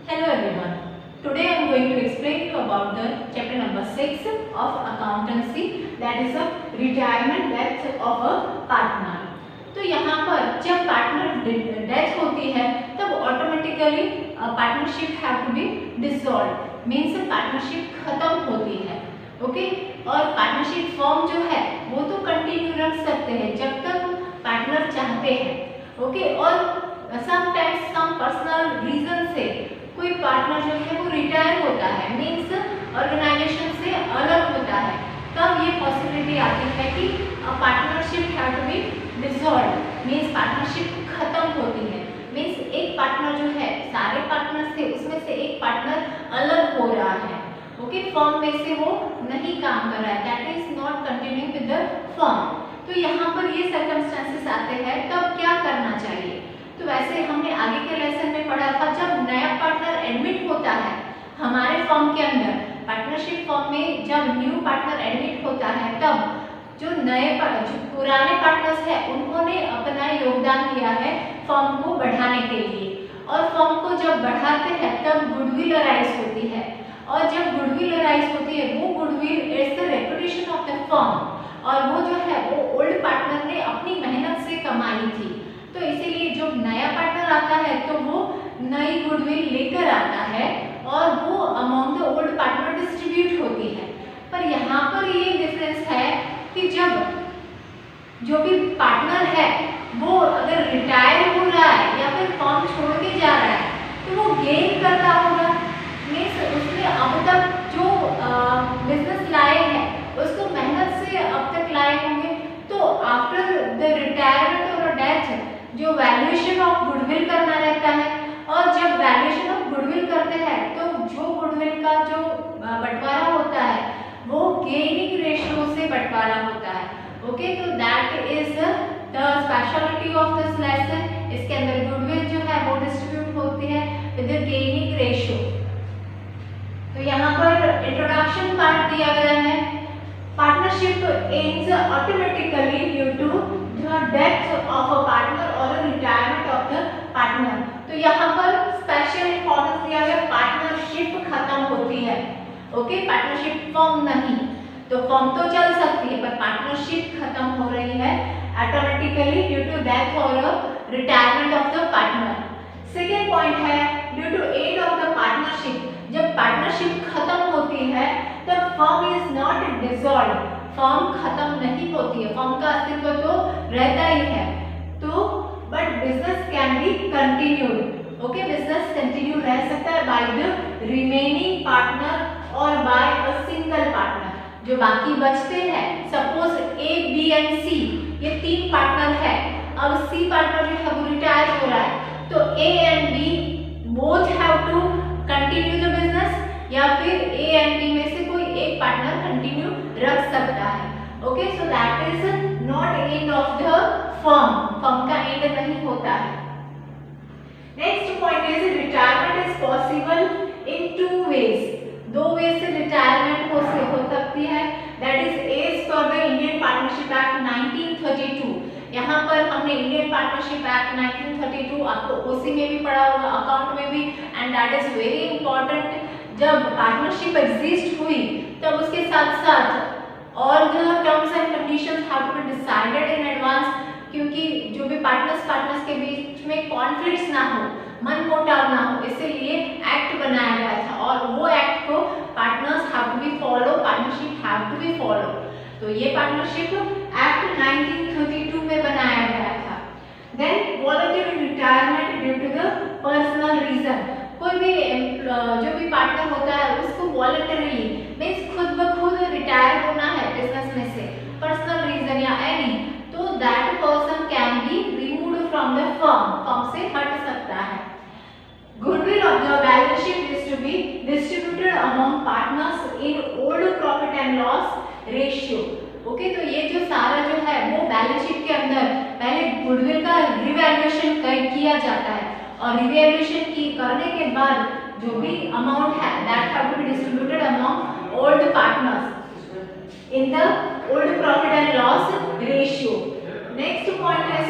Hello everyone. Today I am going to explain you about the chapter number 6 of accountancy, that is a retirement death of a partner. तो यहाँ पर जब partner death होती है तब automatically partnership have to be dissolve, means partnership खत्म होती है. ओके और पार्टनरशिप फॉर्म जो है वो तो कंटिन्यू रख सकते हैं जब तक पार्टनर चाहते हैं. ओके और समटाइम्स सम पर्सनल रीजन से कोई पार्टनर जो है वो रिटायर होता है, मीन्स ऑर्गेनाइजेशन से अलग होता है, तब ये पॉसिबिलिटी आती है कि partnership have to be dissolve, means partnership खत्म होती है. मीन्स एक पार्टनर जो है सारे पार्टनर से उसमें से एक पार्टनर अलग हो रहा है. ओके फर्म में से वो नहीं काम कर रहा है, that is not continuing with the firm. तो यहाँ पर ये सर्कमस्टेंसेस आते हैं तब क्या करना चाहिए. तो वैसे हमने आगे के लेसन में पढ़ा था, जब नया पार्टनर एडमिट होता है हमारे फर्म के अंदर, पार्टनरशिप फर्म में जब न्यू पार्टनर एडमिट होता है तब जो पुराने पार्टनर्स हैं उन्होंने अपना योगदान दिया है फर्म को बढ़ाने के लिए, और फर्म को जब बढ़ाते हैं तब गुडविल अराइज होती है, और जब गुडविल अराइज होती है वो goodwill is the reputation of the firm, और वो जो है वो ओल्ड पार्टनर ने अपनी मेहनत से कमाई थी. तो इसीलिए जो नया पार्टनर आता है तो वो नई गुडविल लेकर आता है और वो among the old partner distribute होती है. पर यहाँ पर ये डिफरेंस है कि जब जो भी पार्टनर है वो अगर रिटायर हो रहा है या फिर फर्म छोड़ के जा रहा है तो वो गेन करता होगा, मीन्स उसने अब तक जो बिजनेस लाए हैं उसको मेहनत से अब तक लाए होंगे. तो आफ्टर द रिटायरमेंट और डेथ जो वैल्यूएशन ऑफ गुडविल करना रहता है, और जब वैल्यूएशन ऑफ गुडविल करते हैं तो जो गुडविल का जो बंटवारा होता है वो गेनिंग रेशियो से बंटवारा होता है. ओके तो that is the speciality of this lesson. इसके अंदर गुडविल जो है वो डिस्ट्रीब्यूट होती है विद द गेनिंग रेशियो. तो यहाँ पर इंट्रोडक्शन पार्ट दिया गया है. Partnership ends automatically due to the death of a partner or a retirement of the partner. तो यहाँ पर स्पेशल इंपॉर्टेंस दिया गया, पार्टनरशिप खत्म होती है. ओके पार्टनरशिप फॉर्म नहीं, तो फॉर्म तो चल सकती है पर पार्टनरशिप खत्म हो रही है ऑटोमेटिकली ड्यू टू डेथ और retirement of the partner. Second point है due to end of the partnership. जब पार्टनरशिप खत्म होती है तब firm is not dissolve, firm खत्म नहीं होती है, फर्म का अस्तित्व तो रहता ही है. तो but business can be continued. Okay business continue रह सकता है बाय द रिमेनिंग पार्टनर और बाय अ सिंगल पार्टनर. जो बाकी बचते हैं, सपोज ए बी एंड सी ये तीन पार्टनर है, अब सी पार्टनर जो है वो रिटायर हो रहा है तो A and B both have to continue the business, या फिर ए एंड बी में से कोई एक पार्टनर कंटिन्यू रख सकता है. Okay so that is not end of the firm, firm का एंड नहीं होता है. Next point is retirement is possible in two ways. दो वे से रिटायरमेंट हो सकती है, that is as per the Indian partnership act 1932. यहाँ पर हमने इंडियन पार्टनरशिप एक्ट 1932 आपको ओसी में भी पढ़ा होगा, अकाउंट में भी, and that is very important. जब पार्टनरशिप एग्जिस्ट हुई तब उसके साथ साथ all the terms and conditions have to be decided in advance, क्योंकि जो भी पार्टनर्स के बीच में कॉन्फ्लिक्ट्स ना हो, मनमुटाव ना हो, इसलिए एक्ट बनाया गया था और वो एक्ट को partners have to be follow, partnership have to be follow. तो ये पार्टनरशिप एक्ट 1932 में बनाया गया था. Then voluntary retirement due to the personal reason. कोई भी जो भी पार्टनर होता है उसको वॉलंटरीली मीन्स खुद ब खुद रिटायर होना है बिजनेस में से, पर्सनल रीजन या एनी, तो that person can be removed from the firm, firm से हट सकता है. Goodwill of the balance sheet is to be distributed among partners in old profit and loss ratio. Okay तो ये जो सारा जो है वो बैलेंस शीट के अंदर पहले गुडविल का रिवैल्यूएशन किया जाता है, और रिवैल्यूएशन की करने के बाद जो भी अमाउंट है that have to be distributed among old partners in the old profit and loss ratio. Next point is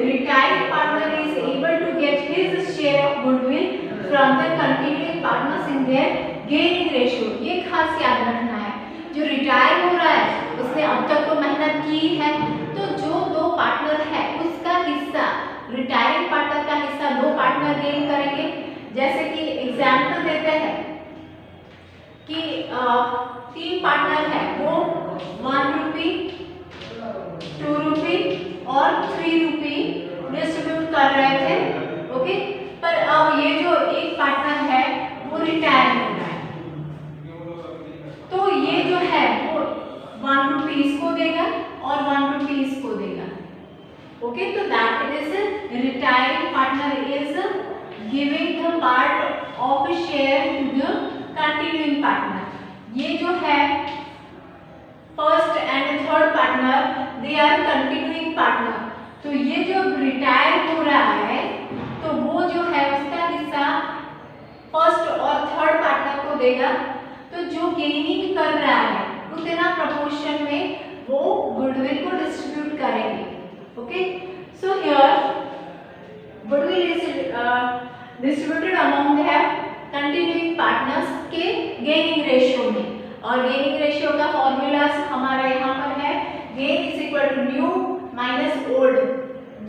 retired partner is able to get his share of goodwill from the continuing partners in their gaining ratio। ये खास याद रखना है, जो retire हो रहा है उसने अब तक तो मेहनत की है, तो जो दो पार्टनर है उसका हिस्सा, रिटायरिंग पार्टनर का हिस्सा दो पार्टनर गेन करेंगे। जैसे कि एग्जाम्पल देते हैं कि 3 पार्टनर है, वो 1 रुपी, 2 रुपी और 3 रुपी डिस्ट्रीब्यूट कर रहे थे, ओके। पर अब ये जो एक पार्टनर है वो रिटायर हो रहा है, तो ये जो है वो 1 रुपी इसको देगा और 1 रुपी इसको देगा, ओके। तो that is retiring partner is giving the part of share to the continuing partner. ये जो है first and third partner they are continuing partner, तो ये जो रिटायर हो रहा है तो वो जो है उसका हिस्सा फर्स्ट और थर्ड पार्टनर को देगा, तो जो गेनिंग कर रहा है उतना प्रपोर्शन में वो गुडविल को डिस्ट्रीब्यूट करेंगे, okay. So here goodwill is distributed among the continuing partners के गेनिंग रेशियो में, और गेनिंग रेशियो का फॉर्मूला हमारा यहाँ पर है gain is equal to new minus old,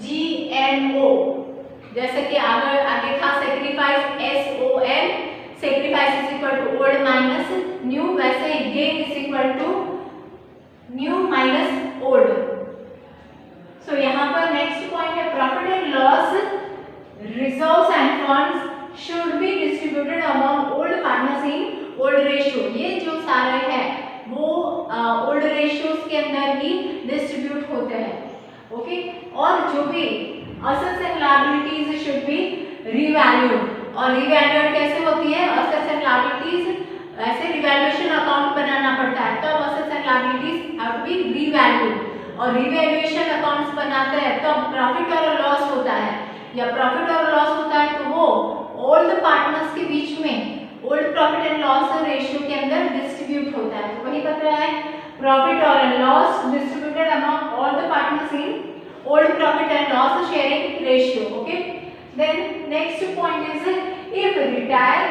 GNO। जैसे कि आगे था sacrifice SOL, sacrifice is equal to old minus new, वैसे ही gain is equal to new minus old. So यहाँ पर नेक्स्ट पॉइंट है profit and loss reserves and funds should be distributed among old partners in old ratio. ये जो सारे हैं वो ओल्ड रेशियोज के अंदर ही डिस्ट्रीब्यूट होते हैं, ओके। और जो भी assets and liabilities should be revalued, और रीवैल्यूड कैसे होती है, असेट्स एंड लायबिलिटीज ऐसे रिवैल्यूएशन अकाउंट बनाना पड़ता है, तब assets and liabilities have to be revalued, और रिवैल्यूएशन अकाउंट्स बनाते हैं तब प्रॉफिट और लॉस होता है, या प्रॉफिट और लॉस होता है तो वो ओल्ड पार्टनर्स के बीच में old profit and loss ratio के अंदर डिस्ट्रीब्यूट होता है। तो वही बता रहा है प्रॉफिट और loss distributed among all the partners in old profit and loss sharing ratio, okay. Then next point is if retired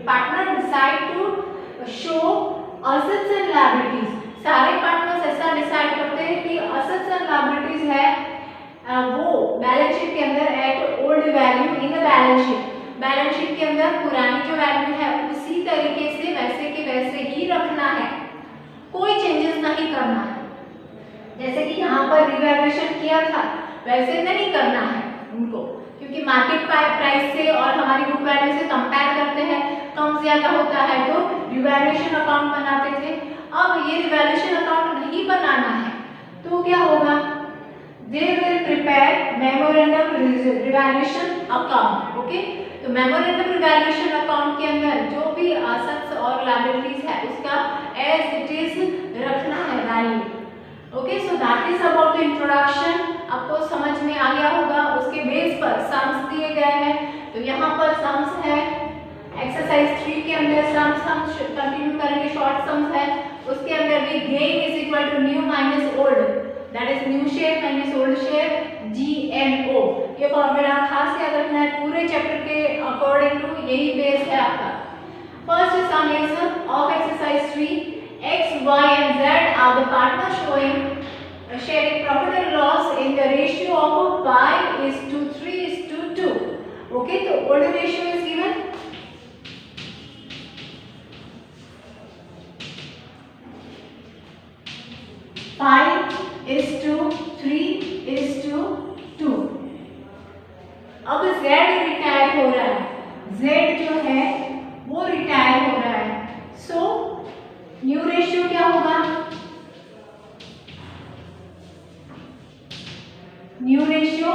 partner decide to show assets and liabilities, सारे पार्टनर्स ऐसा डिसाइड करते हैं कि असेट्स एंड लायबिलिटीज है वो balance sheet के अंदर at old value in the balance sheet, balance sheet के अंदर पुरानी जो वैल्यू है उसी तरीके से वैसे के वैसे ही रखना है, कोई चेंजेस नहीं करना है। जैसे कि यहाँ पर रिवैल्यूएशन किया था वैसे नहीं करना है उनको, क्योंकि मार्केट प्राइस से और हमारी बुक वैल्यू से कंपेयर करते हैं, कम ज्यादा होता है तो रिवैल्यूएशन अकाउंट बनाते थे। अब ये रिवैल्यूएशन अकाउंट नहीं बनाना है तो क्या होगा, they will prepare memorandum revaluation account, okay. तो मेमोरेंडम रिवैल्यूएशन अकाउंट के अंदर जो भी असेट्स और लायबिलिटीज है उसका एज इट इज रखना है value, okay. So that is about the introduction, आपको समझ में आ गया होगा। उसके बेस पर सम्स दिए गए हैं, तो यहाँ पर सम्स है एक्सरसाइज 3 के अंदर सम्स कंटिन्यू करेंगे, शॉर्ट सम्स है, उसके अंदर भी gain is equal to new minus old, that is new share minus old share, GNO। ये फॉर्मूला खास याद रखना है, पूरे चैप्टर के अकॉर्डिंग टू यही बेस है आपका। First some is of exercise 3, x, y and z are the partners sharing profit and loss in the ratio of 5:3:2, okay। तो old ratio is given, Five is to 3:2। अब Z retire हो रहा है, Z जो है वो retire हो रहा है, सो न्यू रेशियो क्या होगा, new ratio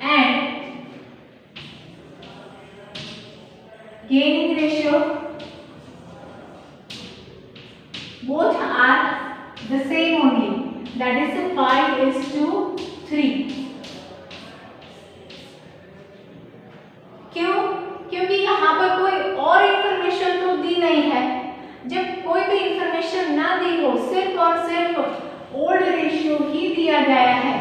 and gaining ratio both are the same only, that is 5:3। क्यों? क्योंकि यहाँ पर कोई और इंफॉर्मेशन तो दी नहीं है। जब कोई भी इंफॉर्मेशन ना दी हो, सिर्फ और सिर्फ ओल्ड रेशियो ही दिया गया है,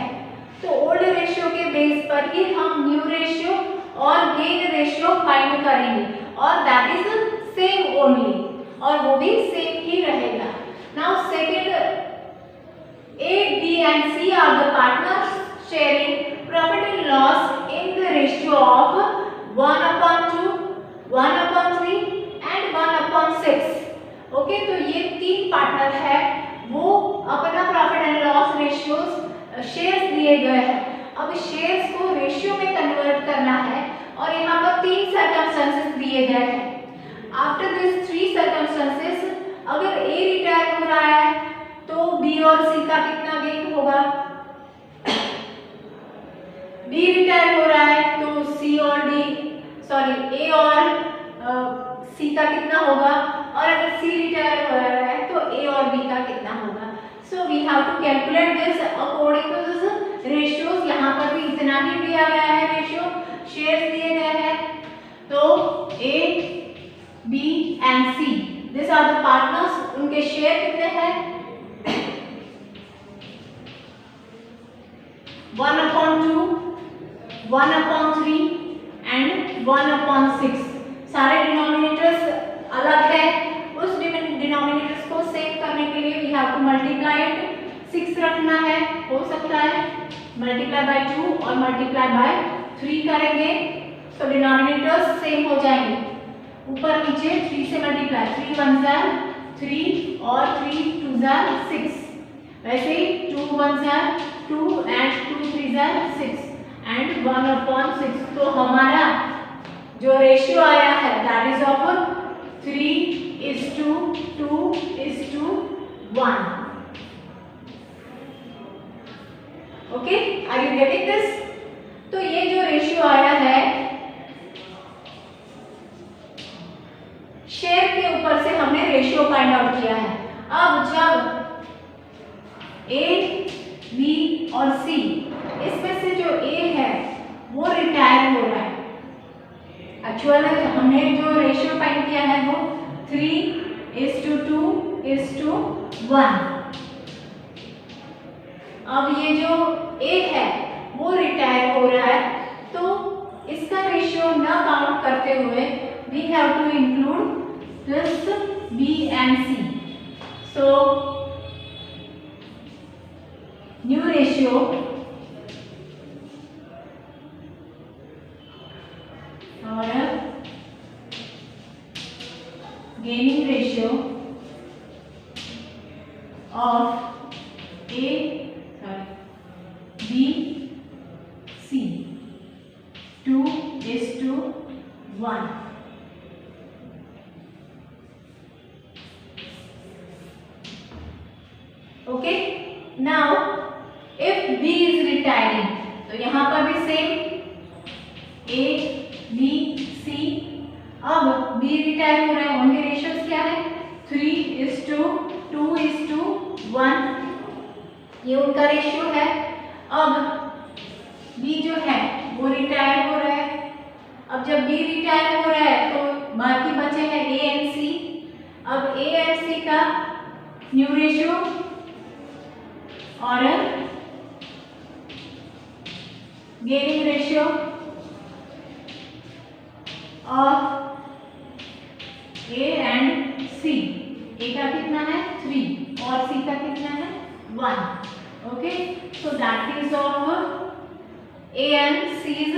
तो ओल्ड रेशियो के बेस पर ही हम न्यू रेशियो और गेन रेशियो फाइंड करेंगे और दैट इज सेम ओनली, और वो भी सेम ही रहेगा। Now second, A, B and C are the partners sharing profit and loss in the ratio of 1/2, 1/3 and 1/6। Okay, तो ये तीन पार्टनर है, वो अपना profit and loss ratios shares दिए गए हैं। अब शेयर्स को रेशियो में कन्वर्ट करना है और यहाँ पर तीन सर्कमस्टेंसेस दिए गए हैं। आफ्टर दिस थ्री सर्कमस्टेंसेस, अगर ए रिटायर हो रहा है तो बी और सी का कितना गेन होगा, बी रिटायर हो रहा है तो सी और डी, सॉरी ए और सी का कितना होगा, और अगर सी रिटायर हो रहा है तो ए और बी का कितना होगा। So we have to calculate this according to this ratios. यहाँ पर भी इतना ही दिया गया है, रेशियो शेयर्स दिए गए हैं। तो A, B and C, this are the partners, उनके शेयर कितने हैं, 1/2, 1/3 एंड 1/6। सारे डिनोमिनेटर्स अलग है, उस डिनोमिनेटर्स को सेव करने के लिए we have to multiply it, 6 रखना है, हो सकता है मल्टीप्लाई बाय 2 और मल्टीप्लाई बाय 3 करेंगे तो डिनोमिनेटर्स सेम हो जाएंगे। ऊपर नीचे 3 से मल्टीप्लाई, 3 1 ज़ा 3 और 3 2 ज़ा 6, वैसे ही 2 1 ज़ा 2 एंड 2 3 ज़ा 6 एंड 1/6। तो हमारा जो रेशियो आया है that is of 3:2:1। Okay, are you getting this? तो ये जो रेशियो आया है शेयर के ऊपर से हमने रेशियो फाइंड आउट किया है। अब जब ए, बी और सी, इसमें से जो ए है वो रिटायर हो रहा है, एक्चुअल हमने जो रेशियो फाइंड किया है वो 3:2:1। अब ये जो ए है वो रिटायर हो रहा है, तो इसका रेशियो न काउंट करते हुए we have to include this B and C. So new ratio और gaining ratio of B, C 2:1। Okay, now if B is retiring, तो यहाँ पर भी सेम A, B, C। अब B रिटायर हो रहा है, उनके रेशियोज क्या है, 3:2:1, ये उनका रेशियो है। अब B जो है वो रिटायर हो रहा है, अब जब B रिटायर हो रहा है तो बाकी बचे हैं A एंड C। अब A एंड C का न्यू रेशियो और gaining ratio of A and C। A का कितना है 3 और C का कितना है 1। Okay, so that is of A and C's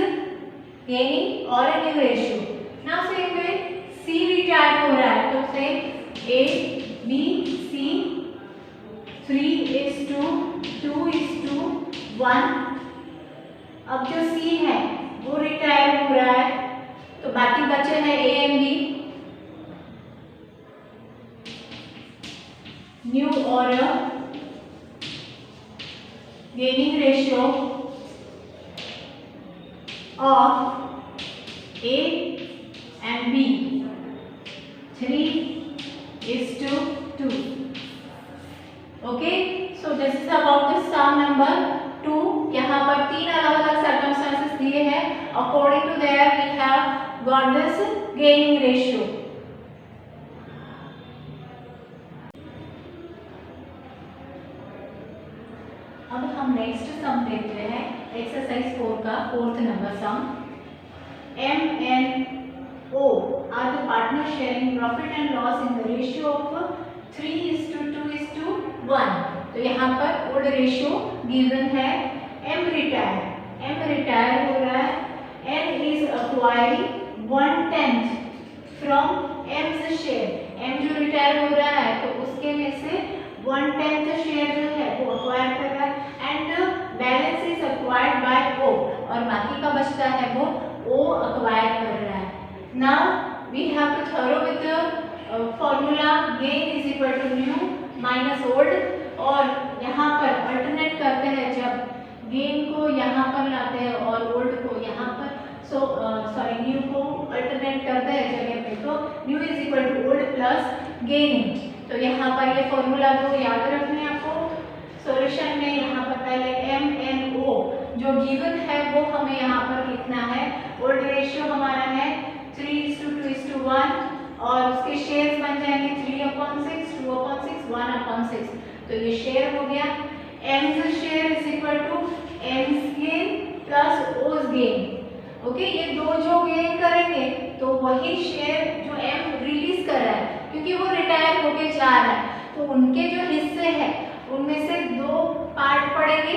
gaining और new ratio. Now same way C retire हो रहा है, तो से A, B, C 3:2:1। अब जो C है वो रिटायर हो रहा है, तो बाकी बचे हैं A एंड B, न्यू और gaining ratio of A and B 3:2। Okay, so this is about the sum number 2। यहाँ पर तीन अलग अलग सर्कमस्टेंसेस दिए हैं, according to their we have got this gaining ratio. अब हम नेक्स्ट सम देखते हैं, एक्सरसाइज 4 का 4th number sum. M&O are the partners sharing profit and loss in the ratio of 3:2:1. तो यहाँ पर ओल्ड रेशियो गिवन है M रिटायर हो रहा है, N is acquiring 1/10 from M's share. M जो रिटायर हो रहा है तो उसके में से 1/10 शेयर जो है वो अक्वायर कर रहा है and balance is acquired bye O और बाकी का बचता है वो O अक्वायर कर रहा है. Now we have to through with the formula gain is equal to new minus old और यहाँ पर अल्टरनेट करते हैं जब गेन को यहाँ पर लाते हैं और ओल्ड को यहाँ पर न्यू को अल्टरनेट करते हैं जगह पे तो new is equal to old plus gaining. तो यहाँ पर ये फॉर्मूला को याद रखना है आपको. सॉल्यूशन में यहाँ पर पहले M&O जो गिवन है वो हमें यहाँ पर लिखना है. ओल्ड रेशियो हमारा है 3:2:1 और उसके शेयर्स बन जाएंगे 3/6, 2/6, 1/6. तो ये शेयर हो गया. M's share is equal to M's gain plus O's gain. Okay, ये दो जो गेन करेंगे तो वही शेयर जो M रिलीज कर रहा है क्योंकि वो रिटायर होके जा रहा है तो उनके जो हिस्से हैं उनमें से दो पार्ट पड़ेंगे.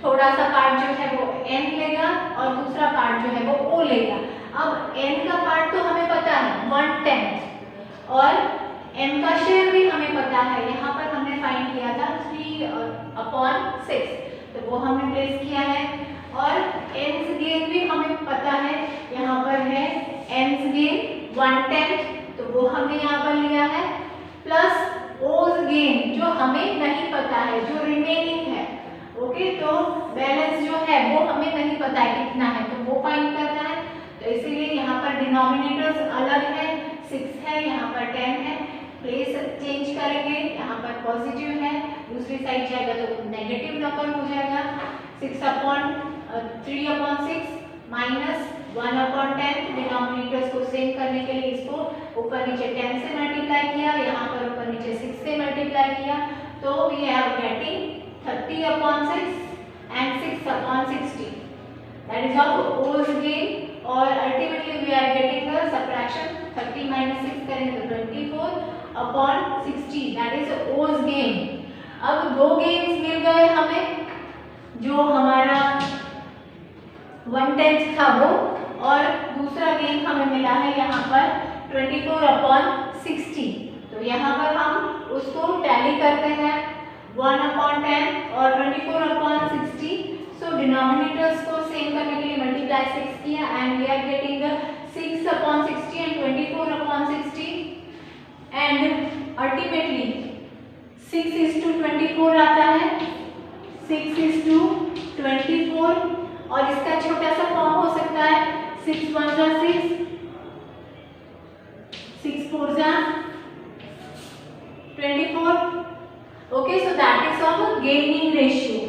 थोड़ा सा पार्ट जो है वो N लेगा और दूसरा पार्ट जो है वो O लेगा. अब N का पार्ट तो हमें पता है 1/10 और M का शेयर भी हमें पता है. यहाँ पर हमने फाइंड किया था 3/6 तो वो हमने प्लेस किया है और N's गेन भी हमें पता है. यहाँ पर है N's गेन 1/10 तो वो हमने यहाँ पर लिया है प्लस O's गेन जो हमें नहीं पता है जो रिमेनिंग है. ओके, तो बैलेंस जो है वो हमें नहीं पता है कितना है तो वो फाइंड करना है. तो इसीलिए यहाँ पर डिनोमिनेटर्स अलग है, 6 है, यहाँ पर 10 है. प्लेस चेंज करेंगे, यहाँ पर पॉजिटिव है, दूसरी साइड जाएगा तो नेगेटिव नंबर हो जाएगा. 6/3/6 माइनस 1/10. डिनोमिनेटर्स को सेम करने के लिए इसको ऊपर नीचे 10 से मल्टीप्लाई किया, यहाँ पर ऊपर नीचे 6 से मल्टीप्लाई किया तो we are getting 30/6 and 6/60. That is of O's gain और ultimately we are getting the subtraction 30 minus 6 करेंगे तो 24/60. That is O's gain. अब दो गेन्स मिल गए हमें, जो हमारा 1/10 था वो और दूसरा गेन हमें मिला है यहाँ पर 24/60. तो यहाँ पर हम उसको टैली करते हैं 1/10 और 24/60. सो डिनोमिनेटर्स को सेम करने के लिए मल्टीप्लाई 6 किया and we are getting 6/60 and 24/60 and ultimately 6:24 आता है. 6:24 और इसका छोटा सा फॉर्म हो सकता है 6 1 6, 6 4 24. Okay, so that is of gaining ratio.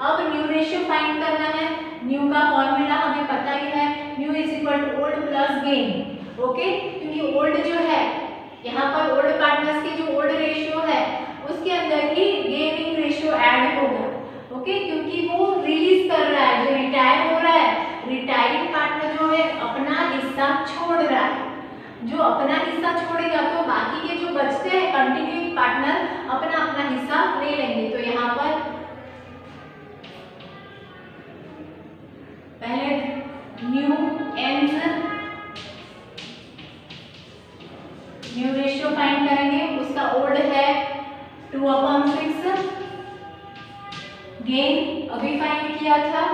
अब न्यू रेशियो फाइंड करना है. न्यू का फॉर्मूला हमें पता ही है, new is equal to old plus gain. Okay, क्योंकि ओल्ड जो है यहाँ पर ओल्ड पार्टनर्स की जो ओल्ड रेशियो है उसके अंदर ही गेनिंग रेशियो ऐड होगा. ओके, क्योंकि वो रिलीज कर रहा है, जो रिटायर हो रहा है, रिटायरिंग पार्टनर जो है अपना हिस्सा छोड़ रहा है. जो अपना हिस्सा छोड़ेगा तो बाकी के जो बचते हैं कंटिन्यूइंग पार्टनर अपना अपना हिस्सा ले लेंगे. तो यहाँ पर पहले न्यू रेशियो फाइंड करेंगे. उसका ओल्ड है 2/6, गेन अभी फाइंड किया था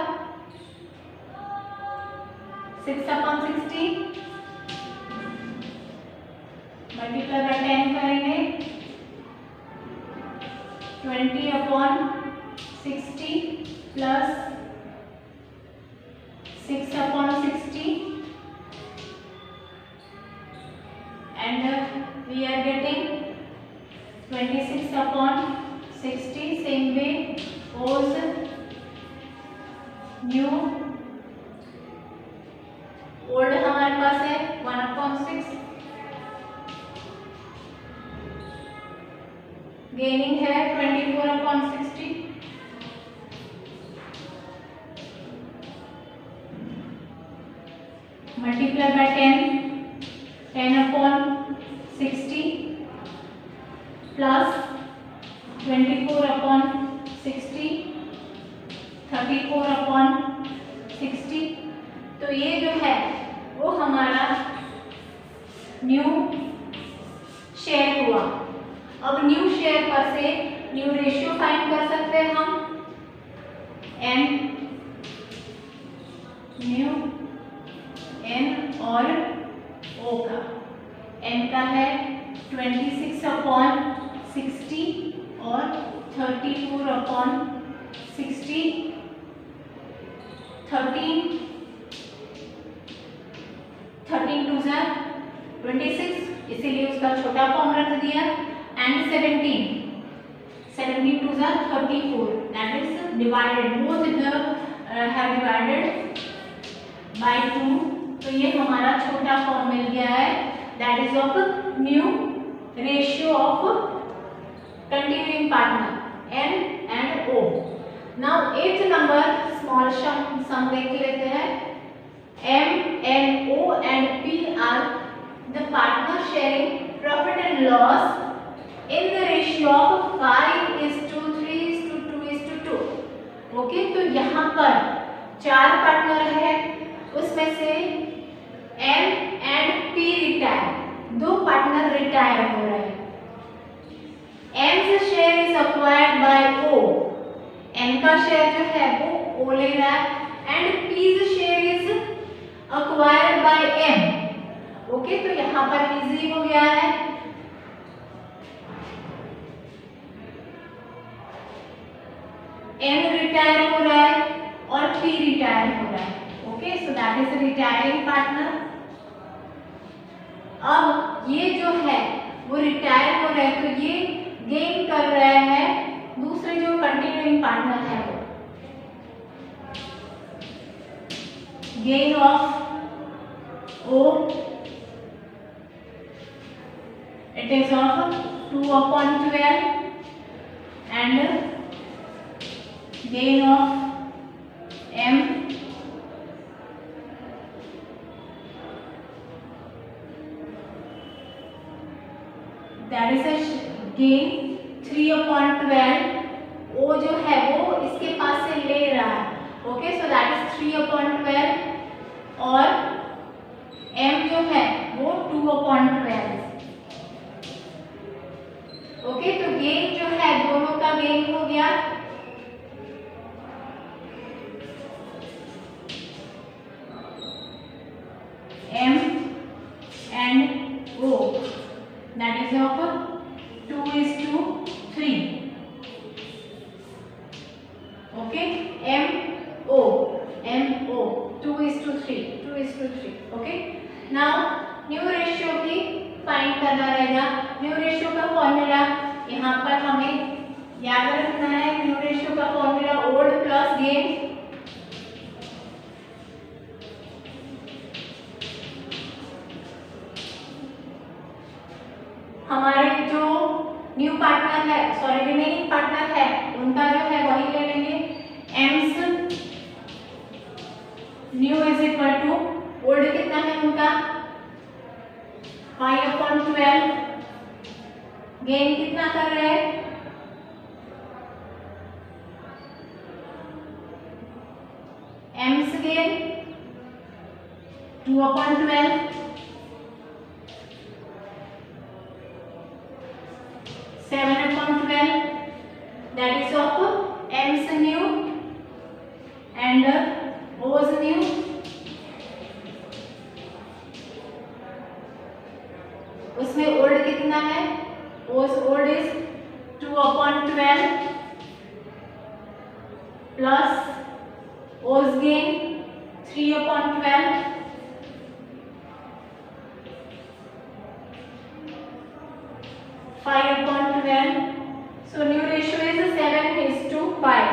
6/60 मल्टीप्लाई बाय 10 करेंगे 20/60 plus 6/60 and we are getting 26/60. same way O's new old हमारे पास है 1/6, गेनिंग है 24/60. Multiply multiplied by 10 upon 60 plus 24 upon 60 34 upon 60। तो ये जो है वो हमारा न्यू शेयर हुआ। अब न्यू शेयर पर से न्यू रेशियो फाइंड कर सकते हैं हम। एन न्यू एन और ओ का, एन का है 26 अपॉन 60 और 34 अपॉन 60 13 टू 26, इसीलिए उसका छोटा फॉर्म रख दिया। And 17 to 34, that is divided, both have divided by 2। तो ये हमारा छोटा फॉर्म मिल गया है, that is of new ratio of continuing partner N and O. Now 8th number small sum देख लेते हैं। M, N, O and P are the partners sharing profit and loss in the ratio of 5:3:2:2। Okay, तो यहाँ पर 4 partner है, उसमें से M and P retire, 2 partner retire हो रहे हैं। M's share is acquired bye O, M का शेयर जो है वो O ले रहा है, and P's share is acquired bye M। Okay, तो यहाँ पर इजी हो गया है। M रिटायर हो रहा है और P रिटायर हो रहा है। Okay, so that is retiring partner. अब ये जो है वो रिटायर हो रहा है, तो ये गेन कर रहा है दूसरे जो कंटिन्यूइंग पार्टनर है वो। Gain of O, it is of 2/12 and gain of M that is a gain 3/12। O जो है वो इसके पास से ले रहा है। ओके, सो दैट इज 3/12 और M जो है वो 2/12। ओके, तो गेन जो है दोनों का गेन हो गया। M and O that is of 2:3। okay, MO 2:3। okay, now new ratio भी फाइंड करना रहेगा। न्यू रेशियो का फॉर्मूला यहाँ पर हमें याद रखना है। न्यू रेशियो का फॉर्मूला ओल्ड प्लस गेन। हमारे जो न्यू पार्टनर है, सॉरी रिमेनिंग पार्टनर है, उनका जो है वही ले लेंगे। M's new is equal to old कितना है उनका 5/12। गेन कितना कर रहे हैं M's gain 2/12। 7/12 that is of M's new and O's new। उसमें ओल्ड कितना है, old is 2/12 plus O's gain 3/12 5/12। so new ratio is 7:5।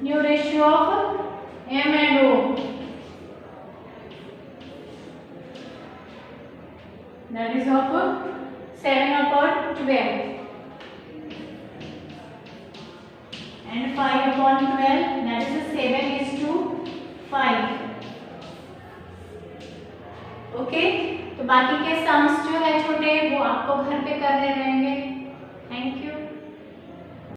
new ratio of M and O that is of 7/12 and 5/12 that is 7:5। Okay, तो बाकी के sums जो है छोटे वो आपको घर पे करने